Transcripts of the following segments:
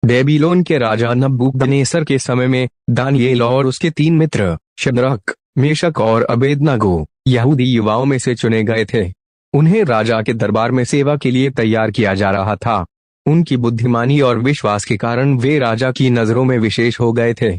Babylon के राजा नबूकदनेस्सर के समय में दानियेल और उसके 3 मित्र शद्रक, मेशक और अबेदनगो यहूदी युवाओं में से चुने गए थे। उन्हें राजा के दरबार में सेवा के लिए तैयार किया जा रहा था। उनकी बुद्धिमानी और विश्वास के कारण वे राजा की नजरों में विशेष हो गए थे।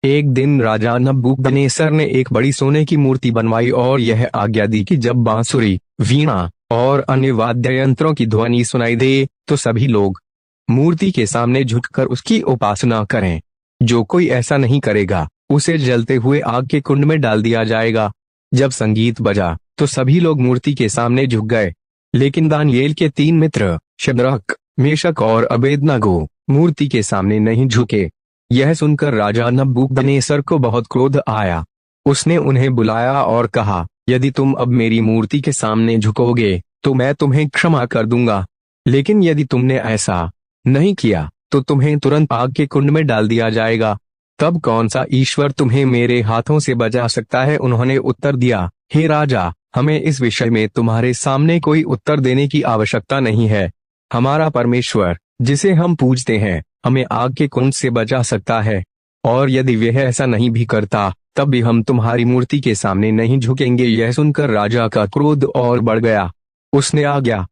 एक दिन राजा नबूकदनेस्सर ने एक बड़ी सोने की मूर्ति बनवाई और यह आज्ञा दी कि जब बांसुरी, वीणा और अन्य वाद्य यंत्रों की ध्वनि सुनाई दे तो सभी लोग मूर्ति के सामने झुककर उसकी उपासना करें। जो कोई ऐसा नहीं करेगा उसे जलते हुए आग के कुंड में डाल दिया जाएगा। जब संगीत बजा तो सभी लोग मूर्ति के सामने झुक गए, लेकिन दानियेल के 3 मित्र शद्रक, मेशक और अबेदनगो मूर्ति के सामने नहीं झुके। यह सुनकर राजा नबूकदनेस्सर को बहुत क्रोध आया। उसने उन्हें बुलाया और कहा, यदि तुम अब मेरी मूर्ति के सामने झुकोगे तो मैं तुम्हें क्षमा कर दूंगा, लेकिन यदि तुमने ऐसा नहीं किया तो तुम्हें तुरंत आग के कुंड में डाल दिया जाएगा। तब कौन सा ईश्वर तुम्हें मेरे हाथों से बचा सकता है? उन्होंने उत्तर दिया, हे राजा, हमें इस विषय में तुम्हारे सामने कोई उत्तर देने की आवश्यकता नहीं है। हमारा परमेश्वर जिसे हम पूजते हैं हमें आग के कुंड से बचा सकता है, और यदि वह ऐसा नहीं भी करता तब भी हम तुम्हारी मूर्ति के सामने नहीं झुकेंगे। यह सुनकर राजा का क्रोध और बढ़ गया। उसने आज्ञा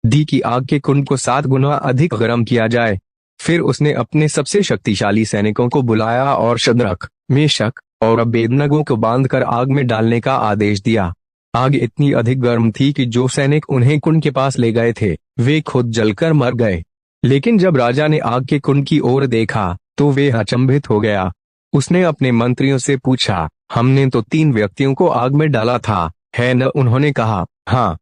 दी कि आग के कुंड को 7 गुना अधिक गर्म किया जाए। फिर उसने अपने सबसे शक्तिशाली सैनिकों को बुलाया और शद्रक, मेशक और अबेदनगो को बांधकर आग में डालने का आदेश दिया। आग इतनी अधिक गर्म थी कि जो सैनिक उन्हें कुंड के पास ले गए थे वे खुद जलकर मर गए। लेकिन जब राजा ने आग के कुंड की ओर देखा तो वे अचंभित हो गया। उसने अपने मंत्रियों से पूछा, हमने तो 3 व्यक्तियों को आग में डाला था, है न? उन्होंने कहा, हाँ।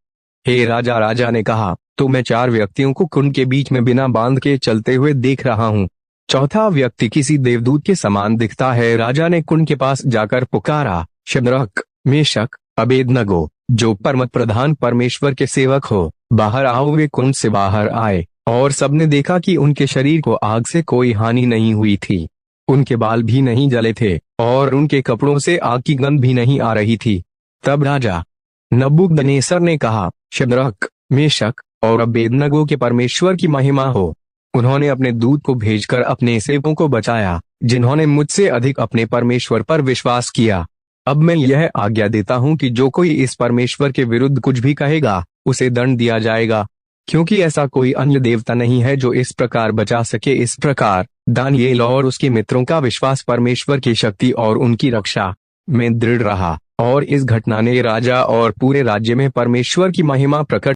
हे राजा, राजा ने कहा, तो मैं 4 व्यक्तियों को कुंड के बीच में बिना बांध के चलते हुए देख रहा हूँ। चौथा व्यक्ति किसी देवदूत के समान दिखता है। राजा ने कुंड के पास जाकर पुकारा, शद्रक, मेशक, अबेदनगो, जो परम प्रधान परमेश्वर के सेवक हो, बाहर आओ। वे कुंड से बाहर आए और सबने देखा कि उनके शरीर को आग से कोई हानि नहीं हुई थी। उनके बाल भी नहीं जले थे और उनके कपड़ों से आग की गंध भी नहीं आ रही थी। तब राजा नबूकदनेस्सर ने कहा, शद्रक, मेशक और अबेदनगो के परमेश्वर की महिमा हो। उन्होंने अपने दूत को भेजकर अपने सेवकों को बचाया, जिन्होंने मुझसे अधिक अपने परमेश्वर पर विश्वास किया। अब मैं यह आज्ञा देता हूँ कि जो कोई इस परमेश्वर के विरुद्ध कुछ भी कहेगा उसे दंड दिया जाएगा, क्योंकि ऐसा कोई अन्य देवता नहीं है जो इस प्रकार बचा सके। इस प्रकार दानियेल और उसके मित्रों का विश्वास परमेश्वर की शक्ति और उनकी रक्षा में दृढ़ रहा, और इस घटना ने राजा और पूरे राज्य में परमेश्वर की महिमा प्रकट